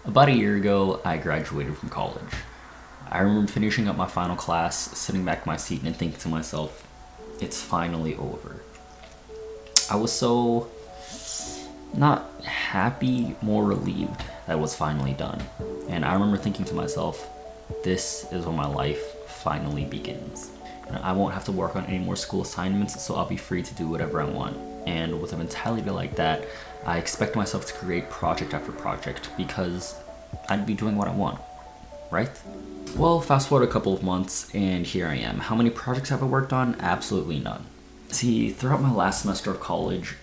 About a year ago, I graduated from college. I remember finishing up my final class, sitting back in my seat and thinking to myself, it's finally over. I was so not happy, more relieved that it was finally done. And I remember thinking to myself, this is when my life finally begins. And I won't have to work on any more school assignments, so I'll be free to do whatever I want. And with a mentality like that, I expect myself to create project after project because I'd be doing what I want, right? Well, fast forward a couple of months and here I am. How many projects have I worked on? Absolutely none. See, throughout my last semester of college,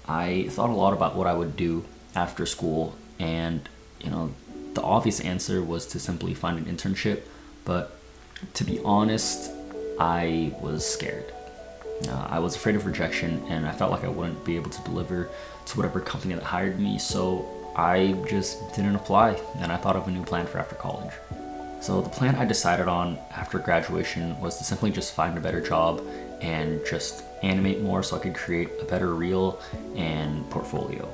I thought a lot about what I would do after school, and the obvious answer was to simply find an internship, but to be honest, I was scared. I was afraid of rejection, and I felt like I wouldn't be able to deliver to whatever company that hired me, so I just didn't apply, and I thought of a new plan for after college. So the plan I decided on after graduation was to simply just find a better job and just animate more so I could create a better reel and portfolio.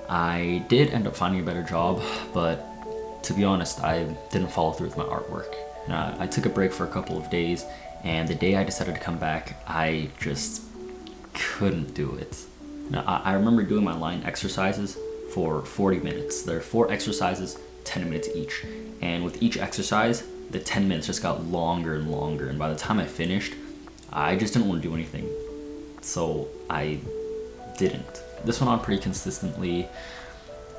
I did end up finding a better job, but to be honest, I didn't follow through with my artwork. I took a break for a couple of days, and the day I decided to come back, I just couldn't do it. Now, I remember doing my line exercises for 40 minutes. There are 4 exercises, 10 minutes each. And with each exercise, the 10 minutes just got longer and longer. And by the time I finished, I just didn't want to do anything. So I didn't. This went on pretty consistently.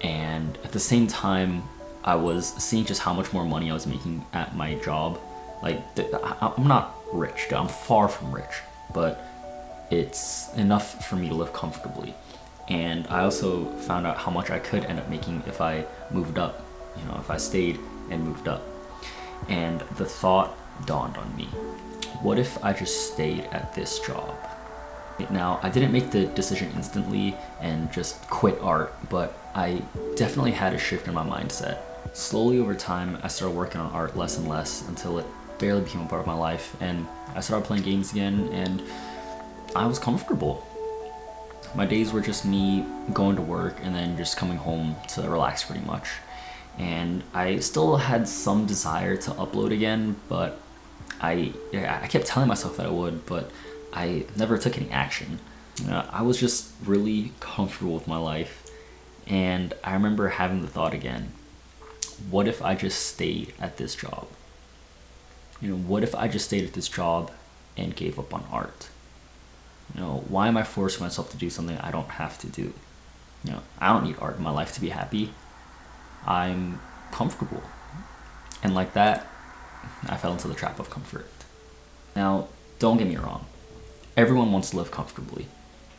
And at the same time, I was seeing just how much more money I was making at my job. I'm not rich, I'm far from rich, but it's enough for me to live comfortably. And I also found out how much I could end up making if I moved up, if I stayed and moved up. And the thought dawned on me, what if I just stayed at this job? Now, I didn't make the decision instantly and just quit art, but I definitely had a shift in my mindset. Slowly over time, I started working on art less and less until it barely became a part of my life, and I started playing games again, and I was comfortable. My days were just me going to work and then just coming home to relax pretty much. And I still had some desire to upload again, but I kept telling myself that I would, but I never took any action. I was just really comfortable with my life, and I remember having the thought again, what if I just stayed at this job? What if I just stayed at this job and gave up on art? Why am I forcing myself to do something I don't have to do? I don't need art in my life to be happy. I'm comfortable. And like that, I fell into the trap of comfort. Now, don't get me wrong. Everyone wants to live comfortably.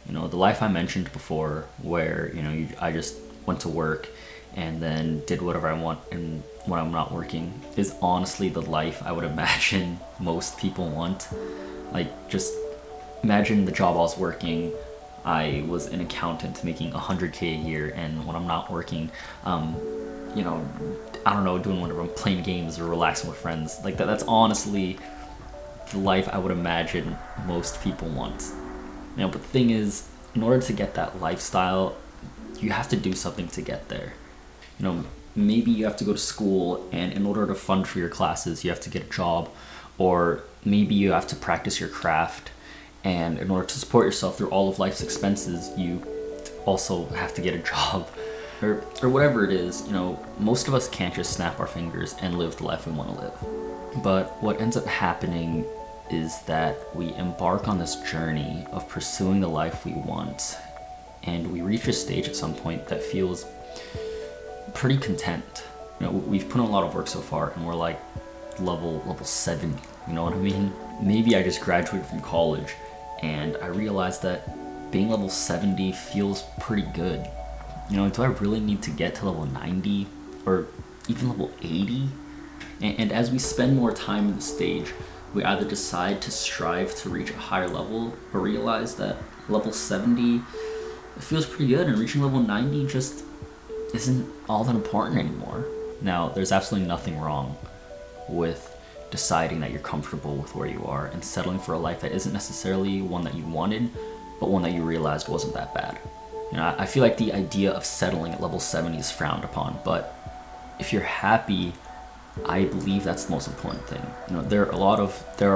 The life I mentioned before where, I just went to work and then did whatever I want and when I'm not working is honestly the life I would imagine most people want. Just imagine the job I was working. I was an accountant making $100K a year, and when I'm not working, I don't know, doing whatever, I'm playing games or relaxing with friends. That's honestly the life I would imagine most people want. But the thing is, in order to get that lifestyle, you have to do something to get there. Maybe you have to go to school, and in order to fund for your classes, you have to get a job, or maybe you have to practice your craft, and in order to support yourself through all of life's expenses, you also have to get a job, or whatever it is. Most of us can't just snap our fingers and live the life we want to live. But what ends up happening is that we embark on this journey of pursuing the life we want, and we reach a stage at some point that feels pretty content. We've put in a lot of work so far, and we're like level 70. You know what I mean? Maybe I just graduated from college, and I realized that being level 70 feels pretty good. Do I really need to get to level 90 or even level 80? And as we spend more time in the stage, we either decide to strive to reach a higher level or realize that level 70 it feels pretty good, and reaching level 90 just isn't all that important anymore. Now, there's absolutely nothing wrong with deciding that you're comfortable with where you are and settling for a life that isn't necessarily one that you wanted, but one that you realized wasn't that bad. I feel like the idea of settling at level 70 is frowned upon, but if you're happy, I believe that's the most important thing. You know, there are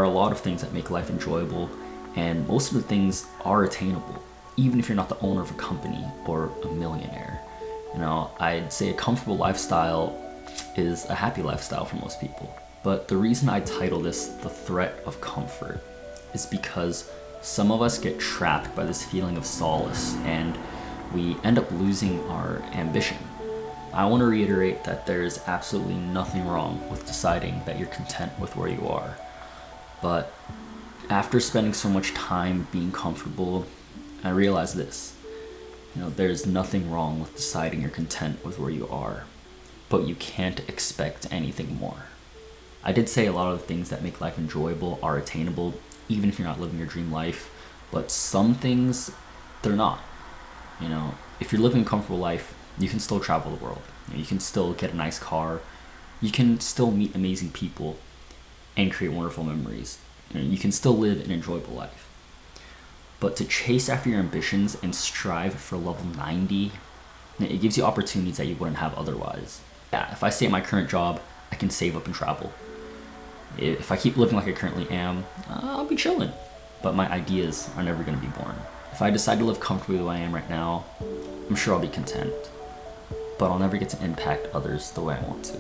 a lot of things that make life enjoyable, and most of the things are attainable, even if you're not the owner of a company or a millionaire. You know, I'd say a comfortable lifestyle is a happy lifestyle for most people. But the reason I title this The Threat of Comfort is because some of us get trapped by this feeling of solace and we end up losing our ambition. I want to reiterate that there's absolutely nothing wrong with deciding that you're content with where you are. But after spending so much time being comfortable, I realized this. You know, there's nothing wrong with deciding you're content with where you are, but you can't expect anything more. I did say a lot of the things that make life enjoyable are attainable, even if you're not living your dream life, but some things, they're not. You know, if you're living a comfortable life, you can still travel the world. You can still get a nice car. You can still meet amazing people and create wonderful memories. You can still live an enjoyable life. But to chase after your ambitions and strive for level 90, it gives you opportunities that you wouldn't have otherwise. Yeah, if I stay at my current job, I can save up and travel. If I keep living like I currently am, I'll be chilling. But my ideas are never going to be born. If I decide to live comfortably the way I am right now, I'm sure I'll be content. But I'll never get to impact others the way I want to.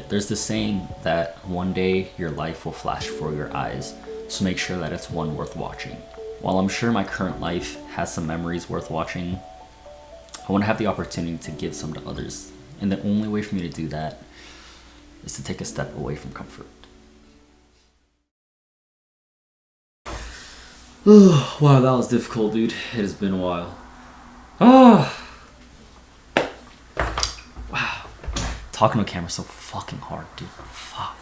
There's this saying that one day your life will flash before your eyes, so make sure that it's one worth watching. While I'm sure my current life has some memories worth watching, I want to have the opportunity to give some to others. And the only way for me to do that is to take a step away from comfort. Wow, that was difficult, dude. It has been a while. Wow. Talking to a camera is so fucking hard, dude. Fuck.